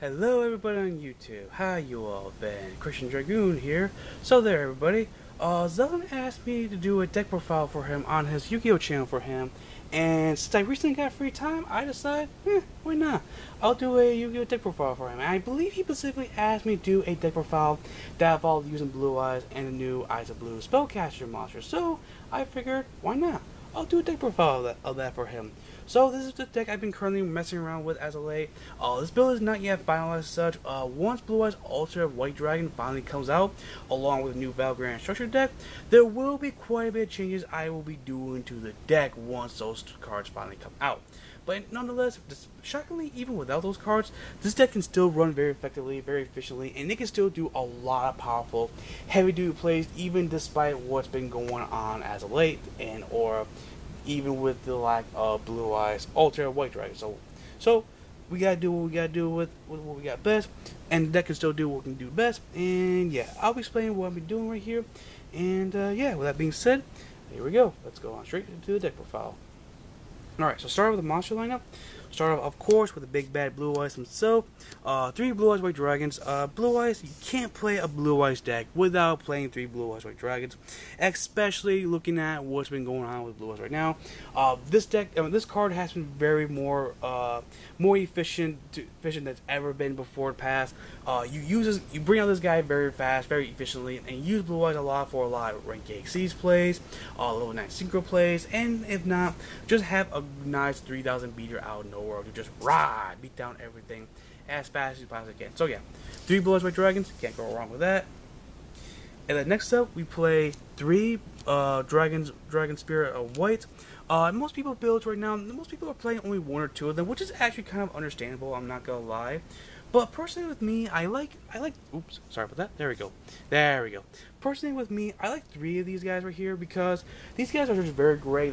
Hello everybody on YouTube, how you all been? Christian Dragoon here. So there everybody, Xaldin asked me to do a deck profile for him on his Yu-Gi-Oh channel for him, and since I recently got free time, I decided, why not? I'll do a Yu-Gi-Oh deck profile for him, and I believe he specifically asked me to do a deck profile that involved using Blue Eyes and the new Eyes of Blue Spellcaster monster, so I figured, why not? I'll do a deck profile of that for him. So this is the deck I've been currently messing around with as of late. This build is not yet finalized as such. Once Blue Eyes Ultra White Dragon finally comes out, along with a new Valkyrie Structure deck, there will be quite a bit of changes I will be doing to the deck once those cards finally come out. But nonetheless, shockingly, even without those cards, this deck can still run very effectively, very efficiently, and it can still do a lot of powerful, heavy-duty plays, even despite what's been going on as of late, or even with the lack of Blue Eyes Ultra White Dragon. So we gotta do what we gotta do with what we got best, and the deck can still do what we can do best. And yeah, I'll be explaining what I've been doing right here. And yeah, with that being said, here we go. Let's go on straight into the deck profile. Alright, so start with the monster lineup. Start off, of course, with the big bad Blue Eyes himself. 3 Blue Eyes White Dragons. Blue Eyes, you can't play a Blue Eyes deck without playing 3 Blue Eyes White Dragons, especially looking at what's been going on with Blue Eyes right now. This deck, this card has been very more efficient than it's ever been before in the past. You bring out this guy very fast, very efficiently, and you use Blue Eyes a lot for a lot of rank 8 Seas plays, level 9 synchro plays, and if not, just have a nice 3000 beater out of nowhere to just beat down everything as fast as you possibly can. So yeah, 3 Blue Eyes White Dragons, can't go wrong with that. And then next up, we play 3 Dragon Spirit of White. Most people builds right now, most people are playing only 1 or 2 of them, which is actually kind of understandable, I'm not gonna lie. But personally with me, I like, oops, sorry about that, there we go. Personally with me, I like 3 of these guys right here, because these guys are just very great.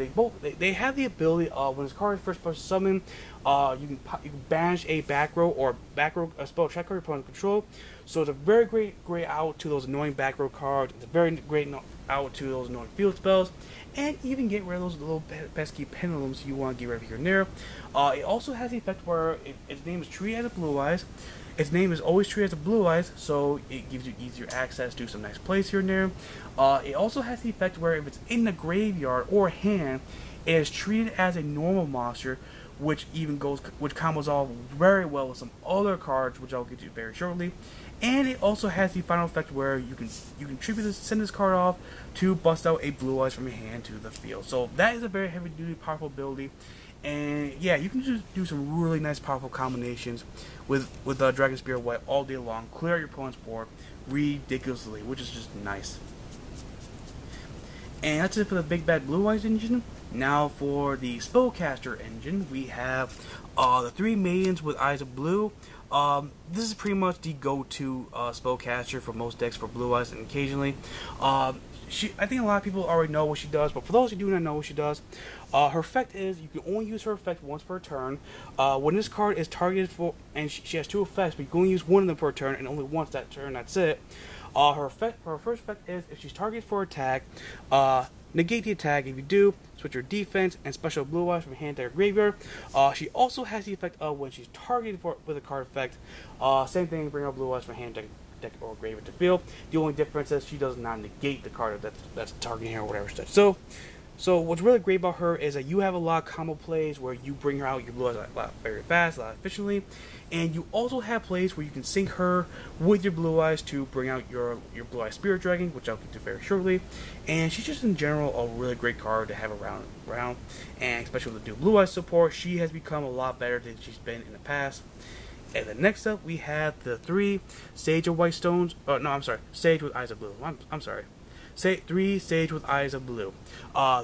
They have the ability of, when this card is first summoned, you can banish a back row or a spell check card your opponent control. So it's a very great out to those annoying back row cards. It's a very great out to those annoying field spells, and even get rid of those little pesky pendulums you want to get rid of here and there. It also has the effect where its name is treated as a Blue Eyes. Its name is always treated as a Blue Eyes, so it gives you easier access to some nice plays here and there. It also has the effect where if it's in the graveyard or hand, it is treated as a normal monster, which combos off very well with some other cards, which I'll get to very shortly. And it also has the final effect where you can send this card off to bust out a Blue Eyes from your hand to the field. So that is a very heavy duty, powerful ability. And yeah, you can just do some really nice, powerful combinations with Dragon Spirit White all day long. Clear out your opponent's board ridiculously, which is just nice. And that's it for the big bad Blue Eyes engine. Now for the Spellcaster engine, we have the 3 Maidens with Eyes of Blue. This is pretty much the go-to spellcaster for most decks for Blue Eyes, and occasionally, I think a lot of people already know what she does, but for those who do not know what she does, her effect is you can only use her effect once per turn. When this card is targeted for, and she has 2 effects, but you can only use 1 of them per turn, and only once that turn, that's it. Her first effect is if she's targeted for attack, negate the attack. If you do, switch your defense and special Blue Eyes from hand to your graveyard. She also has the effect of when she's targeted with a card effect. Same thing, bring out Blue Eyes from hand to deck or graveyard to field. The only difference is she does not negate the card that's targeting her or whatever such. So what's really great about her is that you have a lot of combo plays where you bring her out your Blue Eyes a lot very fast, a lot efficiently, and you also have plays where you can sync her with your Blue Eyes to bring out your Blue Eyes Spirit Dragon, which I'll get to very shortly. And she's just in general a really great card to have around, and especially with the new Blue Eyes support, she has become a lot better than she's been in the past. And then next up, we have the 3 Sage of White Stones. Sage with Eyes of Blue. I'm sorry. 3 Sage with Eyes of Blue.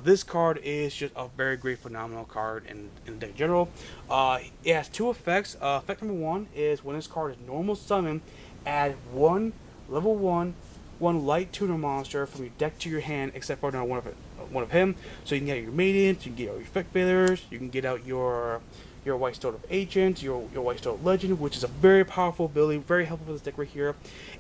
This card is just a very great, phenomenal card in the deck in general. It has 2 effects. Effect number 1 is when this card is normal summon, add 1 level 1 light tuner monster from your deck to your hand, except for one of him. So you can get your maidens, you can get out your effect failures, you can get out your your White Stone of Agent, your White Stone of Legend, which is a very powerful ability, very helpful for this deck right here.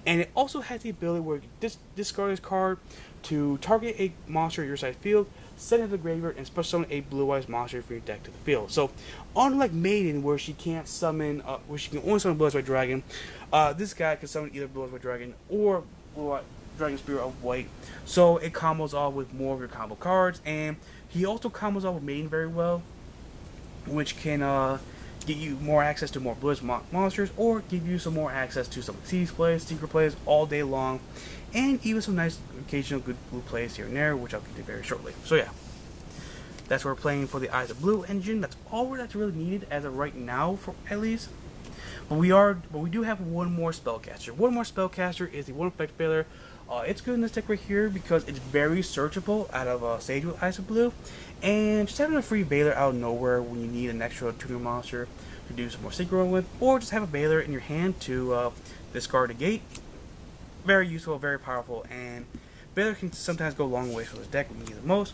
And it also has the ability where you discard this card to target a monster in your side field, send it to the graveyard, and special summon a blue-eyes monster from your deck to the field. So, unlike Maiden, where she can't summon, where she can only summon Blue-eyes White Dragon, this guy can summon either Blue-eyes White Dragon or Dragon Spirit of White. So it combos off with more of your combo cards, and he also combos off with Maiden very well, which can get you more access to more Blue monsters, or give you some more access to some Seeds plays, Secret plays all day long, and even some nice occasional good blue plays here and there, which I'll get to very shortly. So yeah, that's what we're playing for the Eyes of Blue engine. That's all that's really needed as of right now, for at least. But we do have one more spellcaster. One more spellcaster is the one effect failure. It's good in this deck right here because it's very searchable out of Sage with Eyes of Blue, and just having a free Baylor out of nowhere when you need an extra tuner monster to do some more synchro with, or just have a Baylor in your hand to discard a gate. Very useful, very powerful, and Baylor can sometimes go a long way for this deck when you need it the most.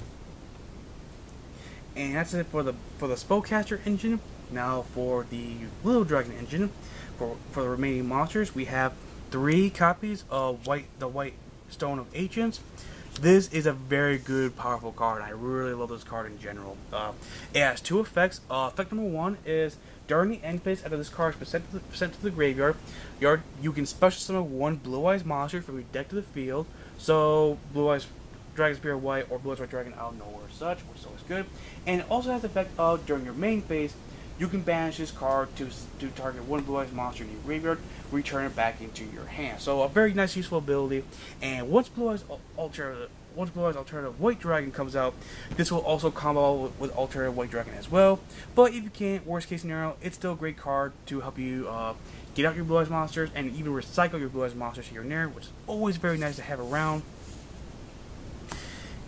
And that's it for the spellcaster engine. Now for the Blue Dragon engine, for the remaining monsters, we have 3 copies of the White Stone of Agents. This is a very good, powerful card. I really love this card in general. It has 2 effects. Effect number 1 is during the end phase after this card is sent to the graveyard, you can special summon 1 Blue-Eyes monster from your deck to the field. So Blue-Eyes Dragon Spirit White or Blue-Eyes White Dragon out of nowhere or such, which is always good. And it also has the effect of during your main phase, you can banish this card to target 1 Blue-Eyes monster in your graveyard, return it back into your hand. So a very nice, useful ability. And once Blue-Eyes Alternative White Dragon comes out, this will also combo with Alternative White Dragon as well. But if you can't, worst case scenario, it's still a great card to help you get out your Blue-Eyes monsters and even recycle your Blue-Eyes monsters here and there, which is always very nice to have around.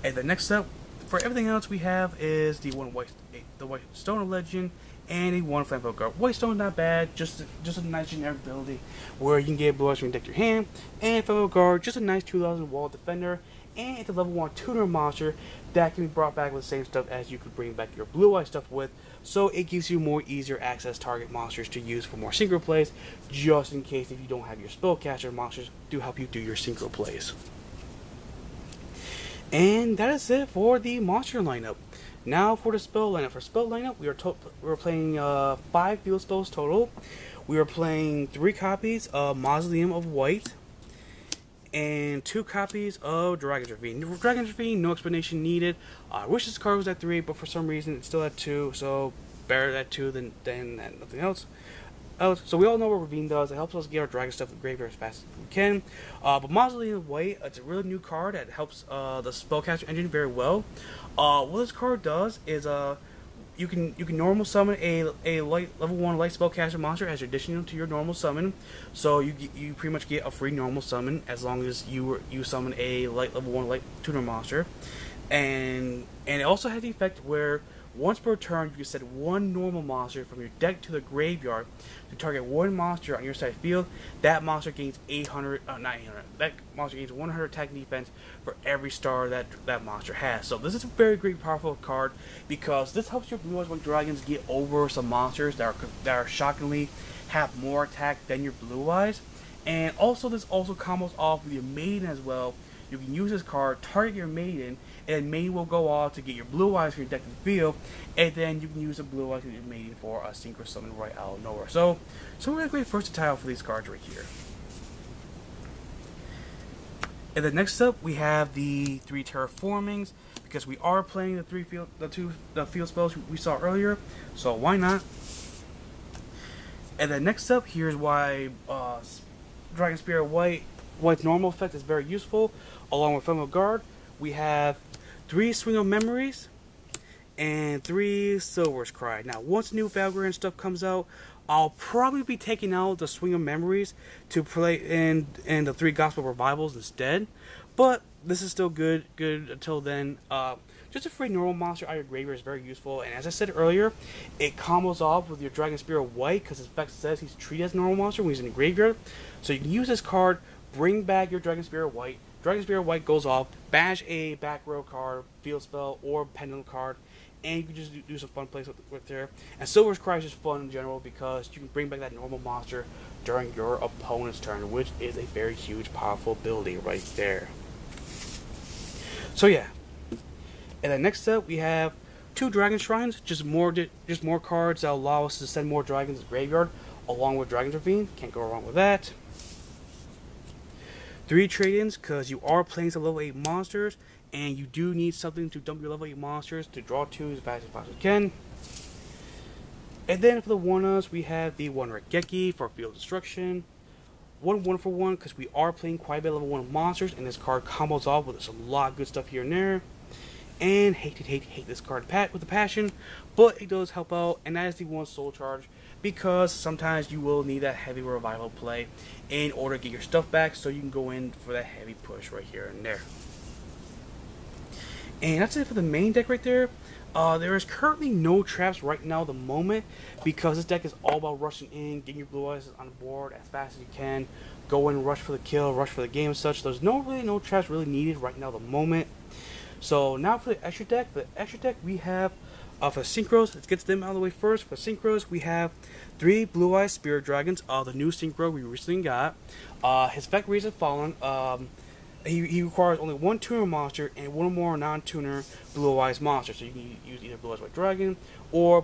And the next step for everything else we have is the White Stone of Legend and a 1 Flamethrower card. White Stone not bad, just a nice generic ability where you can get Blue-Eyes from your deck to your hand. And Flamethrower guard, just a nice 2,000 wall defender, and it's a level 1 tuner monster that can be brought back with the same stuff as you could bring back your Blue-Eyes stuff with. So it gives you more easier access target monsters to use for more synchro plays, just in case if you don't have your spellcaster monsters to help you do your synchro plays. And that is it for the monster lineup. Now for the spell lineup. For spell lineup, we are playing 5 field spells total. We are playing 3 copies of Mausoleum of White and 2 copies of Dragon's Ravine. Dragon's Ravine, no explanation needed. I wish this card was at 3, but for some reason it's still at 2. So better at 2 than nothing else. So we all know what Ravine does. It helps us get our dragon stuff to the graveyard as fast as we can. But Mausoleum of White, it's a really new card that helps the spellcaster engine very well. What this card does is you can normal summon a level 1 light spellcaster monster as additional to your normal summon. So you pretty much get a free normal summon as long as you summon a level 1 light tuner monster. And it also has the effect where once per turn, you can send 1 normal monster from your deck to the graveyard to target 1 monster on your side field. That monster gains 800, not 800. That monster gains 100 attack and defense for every star that monster has. So this is a very great, powerful card because this helps your Blue-Eyes White Dragons get over some monsters that are shockingly have more attack than your Blue-Eyes. And also, this also combos off with your Maiden as well. You can use this card, target your Maiden, and Maiden will go off to get your Blue-Eyes from your deck to the field, and then you can use the Blue-Eyes with your Maiden for a synchro summon right out of nowhere. So we're a great versatile for these cards right here. And then next up, we have the 3 terraformings, because we are playing the field spells we saw earlier, so why not? And then next up, here's why Dragon Spirit White's normal effect is very useful. Along with Femoral Guard, we have 3 Swing of Memories and 3 Silver's Cry. Now, once new Valkyrian stuff comes out, I'll probably be taking out the Swing of Memories to play in the 3 Gospel Revivals instead. But this is still good until then. Just a free normal monster out of your graveyard is very useful. And as I said earlier, it combos off with your Dragon Spirit White because his effect says he's treated as a normal monster when he's in the graveyard. So you can use this card, bring back your Dragon Spirit White. Dragon Spirit White goes off, banish a back row card, field spell, or pendulum card, and you can just do some fun plays with there. And Silver's Cry is just fun in general because you can bring back that normal monster during your opponent's turn, which is a very huge, powerful ability right there. So yeah, and then next up we have 2 Dragon Shrines, just more cards that allow us to send more dragons to the graveyard, along with Dragon's Ravine. Can't go wrong with that. 3 trade-ins, because you are playing some level 8 monsters, and you do need something to dump your level 8 monsters to draw 2 as fast as you can. And then for the 1-ups, we have the 1 Regeki for Field Destruction. 1 for 1, because we are playing quite a bit of level 1 monsters, and this card combos off with a lot of good stuff here and there. And hate this card with a passion, but it does help out, and that is the 1 Soul Charge, because sometimes you will need that heavy revival play in order to get your stuff back, so you can go in for that heavy push right here and there. And that's it for the main deck right there. There is currently no traps right now at the moment, because this deck is all about rushing in, getting your blue eyes on the board as fast as you can, go in, rush for the kill, rush for the game and such. There's no traps really needed right now at the moment. So now for the extra deck. For the extra deck we have, for Synchros, let's get to them out of the way first. For Synchros, we have 3 Blue Eyes Spirit Dragons, the new Synchro we recently got. His effect reads as following. He requires only 1 tuner monster and 1 more non-tuner Blue Eyes monster. So you can use either Blue Eyes White Dragon or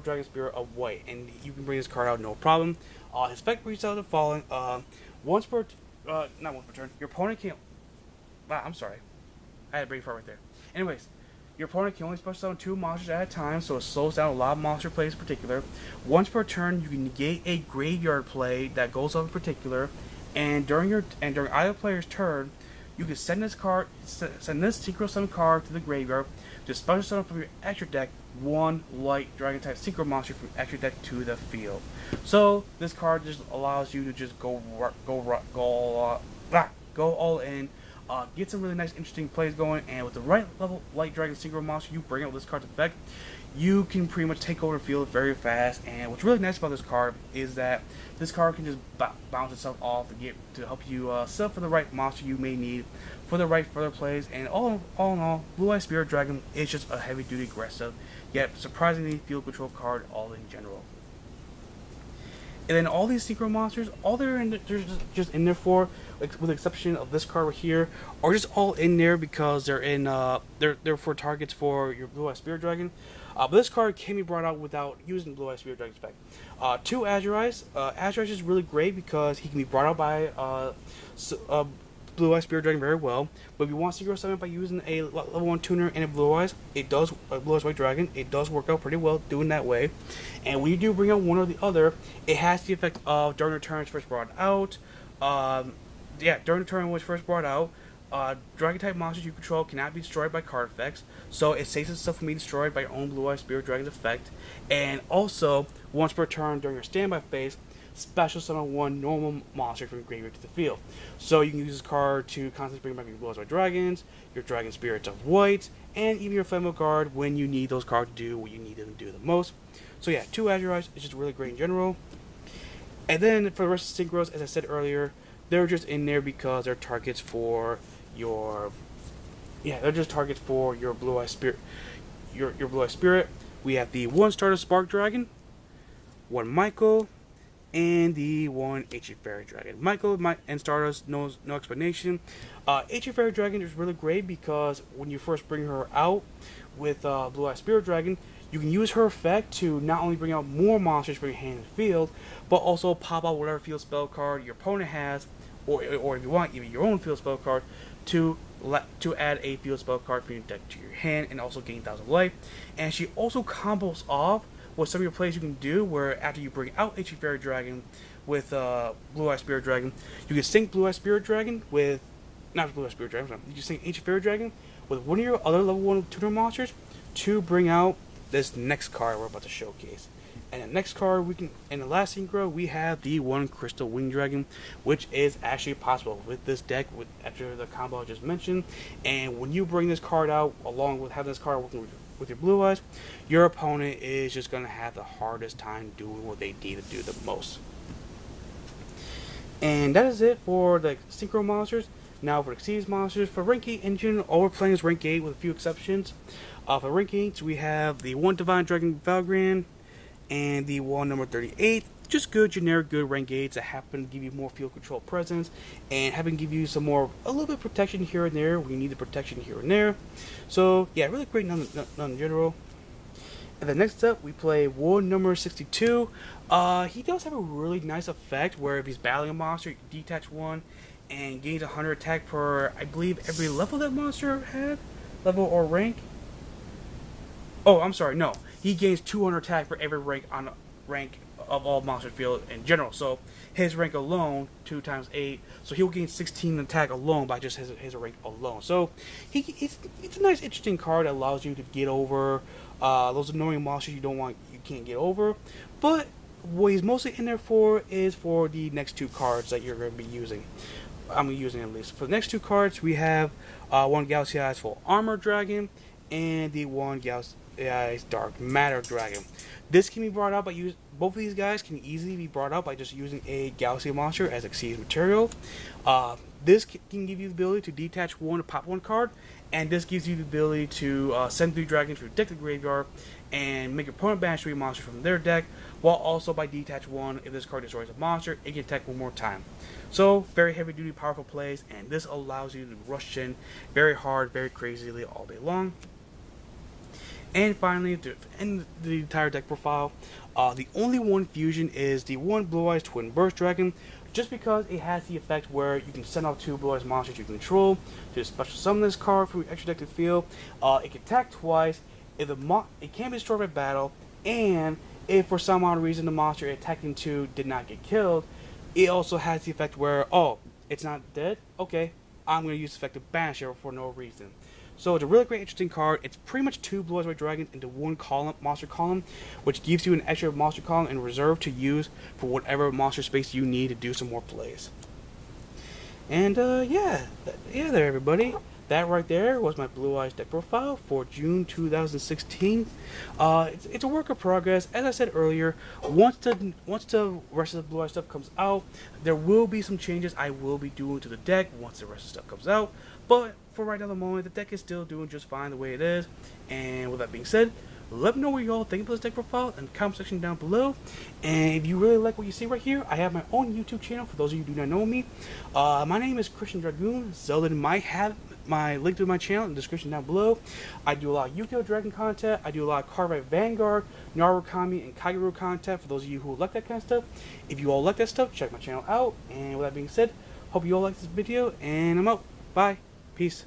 Dragon Spirit of White, and you can bring this card out no problem. His effect reads out as following. Not once per turn, your opponent can't. I'm sorry, I had to bring it right there. Anyways, your opponent can only special summon 2 monsters at a time, so it slows down a lot of monster plays in particular. Once per turn, you can negate a graveyard play that goes up in particular, and during either player's turn, you can send this Synchro Summon card to the graveyard to special summon from your extra deck 1 light Dragon type Synchro monster from your extra deck to the field. So this card just allows you to just go all in. Get some really nice, interesting plays going, and with the right level Light Dragon Synchro monster you bring out with this card's effect, you can pretty much take over the field very fast. And what's really nice about this card is that this card can just bounce itself off to help you set up for the right monster you may need for the right further plays. And all in all, Blue Eye Spirit Dragon is just a heavy-duty aggressive, yet surprisingly field control card all in general. And then all these Synchro monsters, all they're just in there for, with the exception of this card right here, are just all in there because they're for targets for your Blue Eye Spirit Dragon. But this card can be brought out without using Blue Eye Spirit Dragon's effect. 2 Azurize. Azurize is really great because he can be brought out by Blue Eye Spirit Dragon very well. But if you want Synchro Summon by using a level 1 tuner and a Blue Eyes, Blue Eyes White Dragon, it does work out pretty well doing that way. And when you do bring out one or the other, it has the effect of during the turn it's first brought out. During the turn when it's first brought out, Dragon type monsters you control cannot be destroyed by card effects, so it saves itself from being destroyed by your own Blue Eye Spirit Dragon's effect. And also, once per turn during your standby phase, special summon 1 normal monster from your graveyard to the field. So you can use this card to constantly bring back your Blue Eyes White Dragons, your Dragon Spirits of White, and even your Ephemeral Guard when you need those cards to do what you need them to do the most. So yeah, 2 Azurize is just really great in general. And then for the rest of the Synchros, as I said earlier, they're just in there because they're targets for your Blue Eye Spirit. Your Blue Eye Spirit. We have the 1 starter Spark Dragon, 1 Michael, and the 1 Ancient Fairy Dragon. Michael and starters, no explanation. Ancient Fairy Dragon is really great because when you first bring her out with Blue Eye Spirit Dragon, you can use her effect to not only bring out more monsters from your hand in the field, but also pop out whatever field spell card your opponent has, or if you want, even your own field spell card, to add a field spell card from your deck to your hand, and also gain 1,000 life. And she also combos off with some of your plays you can do, where after you bring out Ancient Fairy Dragon with Blue Eye Spirit Dragon, you can sync Blue Eye Spirit Dragon with, not Blue Eye Spirit Dragon, you can sync Ancient Fairy Dragon with one of your other level 1 tutor monsters to bring out this next card we're about to showcase. And the next card in the last synchro, we have the 1 Crystal Wing Dragon, which is actually possible with this deck, after the combo I just mentioned. And when you bring this card out, along with having this card working with your Blue Eyes, your opponent is just going to have the hardest time doing what they need to do the most. And that is it for the synchro monsters. Now for the Xyz monsters, for rank 8 engine, all we're playing is rank 8 with a few exceptions. For rankings, we have the 1 Divine Dragon Valgrind and the 1 number 38. Just good, generic, good rank gates that happen to give you more field control presence and happen to give you some more, a little bit of protection here and there when you need the protection here and there. So, yeah, really great none in general. And then next up, we play war number 62. He does have a really nice effect where if he's battling a monster, you can detach one and gains 100 attack per, I believe, every level that monster had. Level or rank. Oh, I'm sorry, no. He gains 200 attack for every rank on rank of all monster field in general. So his rank alone, 2 times 8, so he'll gain 16 attack alone by just his rank alone. So it's a nice, interesting card that allows you to get over those annoying monsters you can't get over. But what he's mostly in there for is for the next 2 cards that you're going to be using. I'm using at least. For the next 2 cards, we have 1 Galaxy Eyes Full Armor Dragon and the 1 Galaxy Eyes Dark Matter Dragon. This can be brought out by both of these guys can easily be brought out by just using a Galaxy monster as Exceeds material. This can give you the ability to detach one to pop 1 card, and this gives you the ability to send 3 dragons to your deck to the graveyard and make your opponent banish 3 monsters from their deck, while also by detach 1, if this card destroys a monster, it can attack 1 more time. So, very heavy duty, powerful plays, and this allows you to rush in very hard, very crazily all day long. And finally, to end the entire deck profile, the only one fusion is the 1 Blue Eyes Twin Burst Dragon, just because it has the effect where you can send off 2 Blue Eyes monsters you control to special summon this card from your extra deck to field. It can attack twice, if it can be destroyed by battle, and if for some odd reason the monster it attacked into did not get killed, it also has the effect where, oh, it's not dead? Okay, I'm going to use the effect to banish it for no reason. So it's a really great, interesting card. It's pretty much 2 Blue Eyes White Dragons into 1 column, monster column, which gives you an extra monster column in reserve to use for whatever monster space you need to do some more plays. And yeah there everybody. That right there was my Blue Eyes deck profile for June 2016. It's a work of progress. As I said earlier, once the rest of the Blue Eyes stuff comes out, there will be some changes I will be doing to the deck once the rest of the stuff comes out. But for right now, the moment, the deck is still doing just fine the way it is. And with that being said, let me know what you all think about this deck profile in the comment section down below. And if you really like what you see right here, I have my own YouTube channel for those of you who do not know me. My name is Christian Dragoon. Xaldin might have my link to my channel in the description down below. I do a lot of Yu-Gi-Oh! Dragon content. I do a lot of Card Fight Vanguard, Narukami, and Kagero content for those of you who like that kind of stuff. If you all like that stuff, check my channel out. And with that being said, hope you all like this video, and I'm out. Bye. Peace.